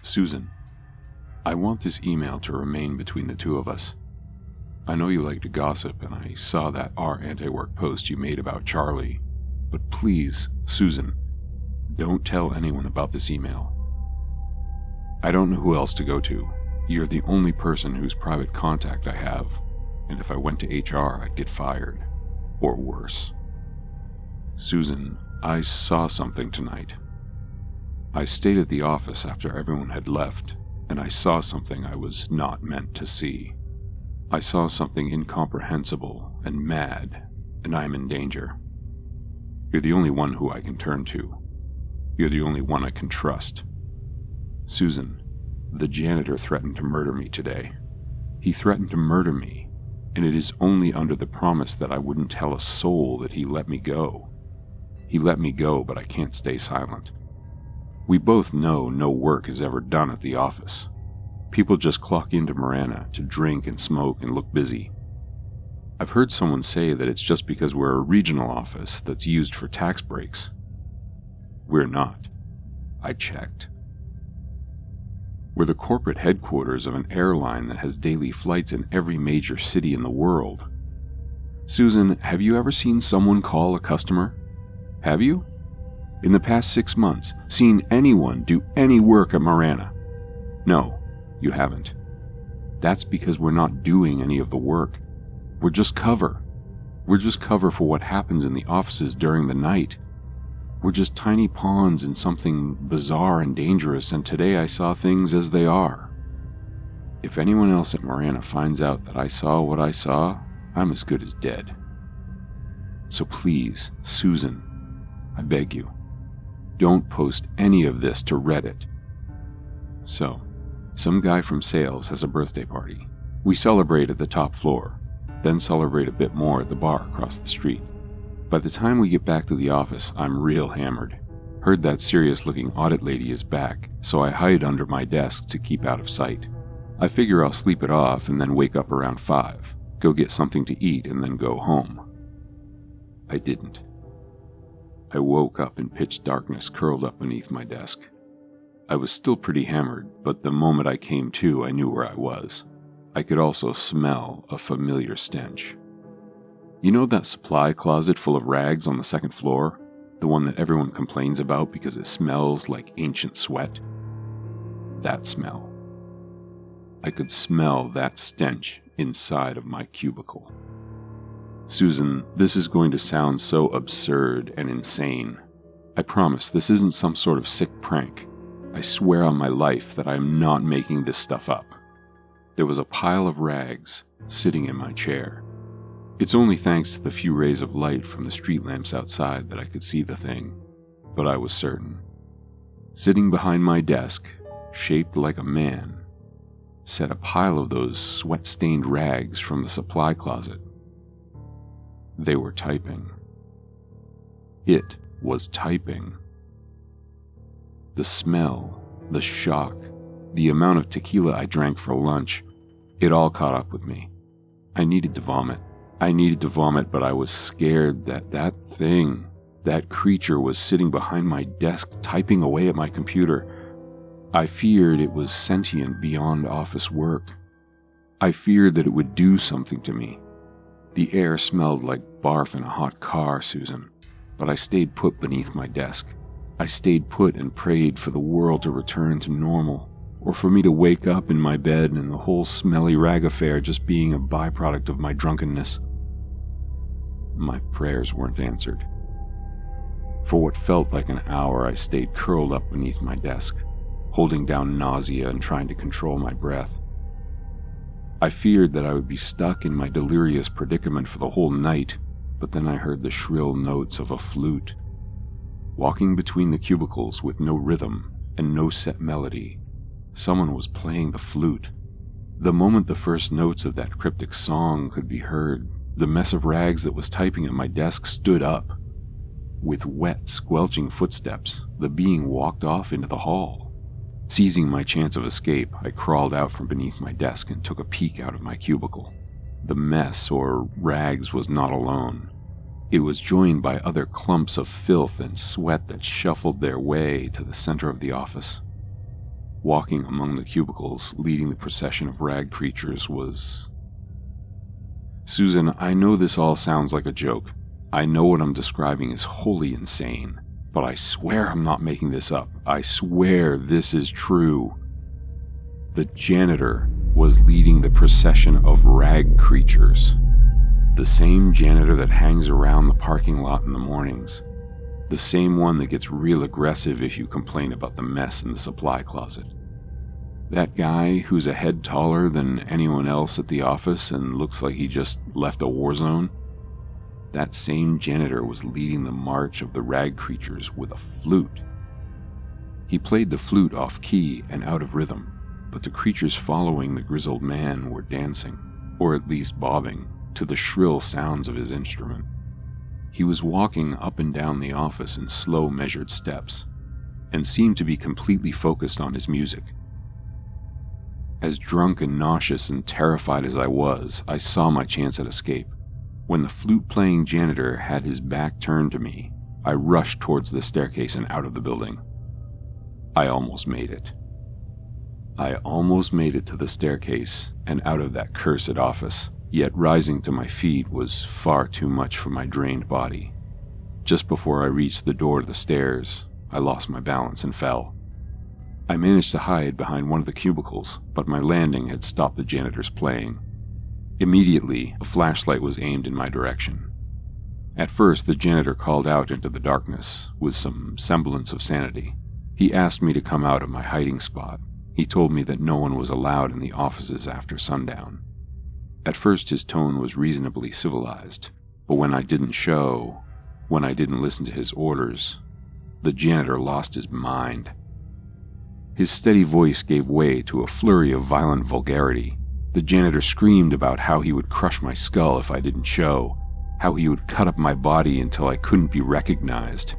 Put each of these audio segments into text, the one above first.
Susan, I want this email to remain between the two of us. I know you like to gossip, and I saw that our anti-work post you made about Charlie, but please, Susan, don't tell anyone about this email. I don't know who else to go to. You're the only person whose private contact I have, and if I went to HR, I'd get fired. Or worse. Susan, I saw something tonight. I stayed at the office after everyone had left, and I saw something I was not meant to see. I saw something incomprehensible and mad, and I am in danger. You're the only one who I can turn to. You're the only one I can trust. Susan, the janitor threatened to murder me today. He threatened to murder me, and it is only under the promise that I wouldn't tell a soul that he let me go. He let me go, but I can't stay silent. We both know no work is ever done at the office. People just clock into Marana to drink and smoke and look busy. I've heard someone say that it's just because we're a regional office that's used for tax breaks. We're not. I checked. We're the corporate headquarters of an airline that has daily flights in every major city in the world. Susan, have you ever seen someone call a customer? Have you? In the past 6 months, seen anyone do any work at Marana? No, you haven't. That's because we're not doing any of the work. We're just cover. We're just cover for what happens in the offices during the night. We're just tiny pawns in something bizarre and dangerous, and today I saw things as they are. If anyone else at Marana finds out that I saw what I saw, I'm as good as dead. So please, Susan, I beg you, don't post any of this to Reddit. So, some guy from sales has a birthday party. We celebrate at the top floor, then celebrate a bit more at the bar across the street. By the time we get back to the office, I'm real hammered. Heard that serious-looking audit lady is back, so I hide under my desk to keep out of sight. I figure I'll sleep it off and then wake up around 5, go get something to eat, and then go home. I didn't. I woke up in pitch darkness curled up beneath my desk. I was still pretty hammered, but the moment I came to, I knew where I was. I could also smell a familiar stench. You know that supply closet full of rags on the second floor? The one that everyone complains about because it smells like ancient sweat? That smell. I could smell that stench inside of my cubicle. Susan, this is going to sound so absurd and insane. I promise this isn't some sort of sick prank. I swear on my life that I am not making this stuff up. There was a pile of rags sitting in my chair. It's only thanks to the few rays of light from the street lamps outside that I could see the thing, but I was certain. Sitting behind my desk, shaped like a man, sat a pile of those sweat-stained rags from the supply closet. They were typing. It was typing. The smell, the shock, the amount of tequila I drank for lunch, it all caught up with me. I needed to vomit. But I was scared that that creature was sitting behind my desk typing away at my computer. I feared it was sentient beyond office work. I feared that it would do something to me. The air smelled like barf in a hot car, Susan, but I stayed put beneath my desk. I stayed put and prayed for the world to return to normal, or for me to wake up in my bed and the whole smelly rag affair just being a byproduct of my drunkenness. My prayers weren't answered. For what felt like an hour, I stayed curled up beneath my desk, holding down nausea and trying to control my breath. I feared that I would be stuck in my delirious predicament for the whole night, but then I heard the shrill notes of a flute. Walking between the cubicles with no rhythm and no set melody, someone was playing the flute. The moment the first notes of that cryptic song could be heard, the mess of rags that was typing at my desk stood up. With wet, squelching footsteps, the being walked off into the hall. Seizing my chance of escape, I crawled out from beneath my desk and took a peek out of my cubicle. The mess, or rags, was not alone. It was joined by other clumps of filth and sweat that shuffled their way to the center of the office. walking among the cubicles, leading the procession of rag creatures, was... Suzan, I know this all sounds like a joke. I know what I'm describing is wholly insane, but I swear I'm not making this up. I swear this is true. The janitor was leading the procession of rag creatures. The same janitor that hangs around the parking lot in the mornings. The same one that gets real aggressive if you complain about the mess in the supply closet. That guy who's a head taller than anyone else at the office and looks like he just left a war zone. That same janitor was leading the march of the rag creatures with a flute. He played the flute off key and out of rhythm, but the creatures following the grizzled man were dancing, or at least bobbing, to the shrill sounds of his instrument. He was walking up and down the office in slow, measured steps, and seemed to be completely focused on his music. As drunk and nauseous and terrified as I was, I saw my chance at escape. When the flute-playing janitor had his back turned to me, I rushed towards the staircase and out of the building. I almost made it. I almost made it to the staircase and out of that cursed office, yet rising to my feet was far too much for my drained body. Just before I reached the door to the stairs, I lost my balance and fell. I managed to hide behind one of the cubicles, but my landing had stopped the janitor's playing. Immediately, a flashlight was aimed in my direction. At first, the janitor called out into the darkness, with some semblance of sanity. He asked me to come out of my hiding spot. He told me that no one was allowed in the offices after sundown. At first, his tone was reasonably civilized, but when I didn't show, when I didn't listen to his orders, the janitor lost his mind. His steady voice gave way to a flurry of violent vulgarity. The janitor screamed about how he would crush my skull if I didn't show, how he would cut up my body until I couldn't be recognized.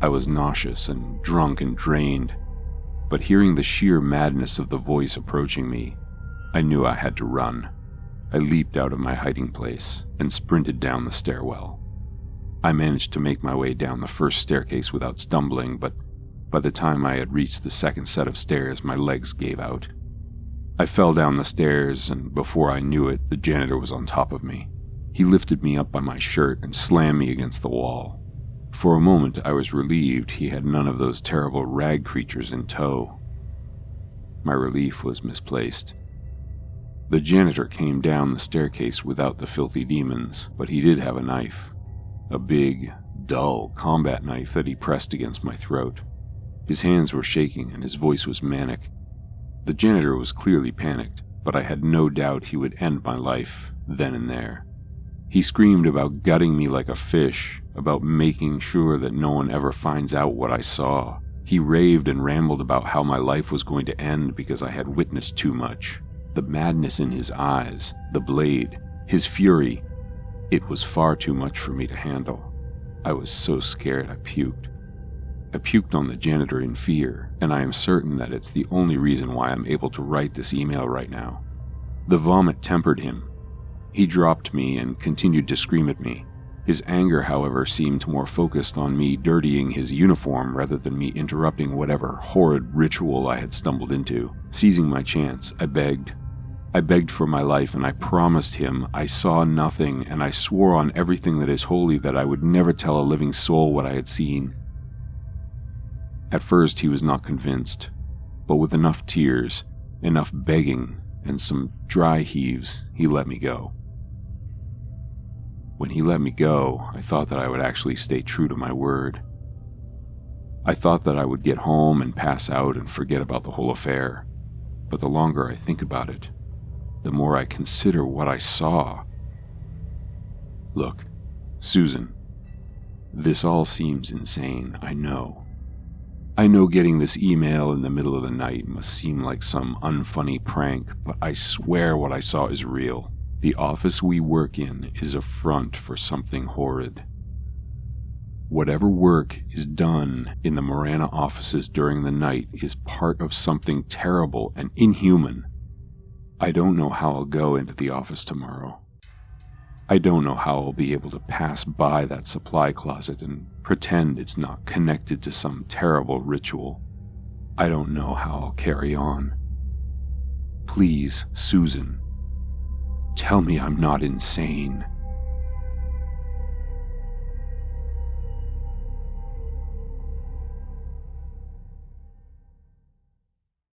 I was nauseous and drunk and drained, but hearing the sheer madness of the voice approaching me, I knew I had to run. I leaped out of my hiding place and sprinted down the stairwell. I managed to make my way down the first staircase without stumbling, but by the time I had reached the second set of stairs, my legs gave out. I fell down the stairs, and before I knew it, the janitor was on top of me. He lifted me up by my shirt and slammed me against the wall. For a moment, I was relieved he had none of those terrible rag creatures in tow. My relief was misplaced. The janitor came down the staircase without the filthy demons, but he did have a knife. A big, dull combat knife that he pressed against my throat. His hands were shaking and his voice was manic. The janitor was clearly panicked, but I had no doubt he would end my life then and there. He screamed about gutting me like a fish, about making sure that no one ever finds out what I saw. He raved and rambled about how my life was going to end because I had witnessed too much. The madness in his eyes, the blade, his fury, it was far too much for me to handle. I was so scared I puked. I puked on the janitor in fear, and I am certain that it's the only reason why I'm able to write this email right now. The vomit tempered him. He dropped me and continued to scream at me. His anger, however, seemed more focused on me dirtying his uniform rather than me interrupting whatever horrid ritual I had stumbled into. Seizing my chance, I begged. I begged for my life, and I promised him I saw nothing, and I swore on everything that is holy that I would never tell a living soul what I had seen. At first he was not convinced, but with enough tears, enough begging, and some dry heaves, he let me go. When he let me go, I thought that I would actually stay true to my word. I thought that I would get home and pass out and forget about the whole affair, but the longer I think about it, the more I consider what I saw. Look, Suzan, this all seems insane, I know. I know getting this email in the middle of the night must seem like some unfunny prank, but I swear what I saw is real. The office we work in is a front for something horrid. Whatever work is done in the Marana offices during the night is part of something terrible and inhuman. I don't know how I'll go into the office tomorrow. I don't know how I'll be able to pass by that supply closet and pretend it's not connected to some terrible ritual. I don't know how I'll carry on. Please, Susan, tell me I'm not insane.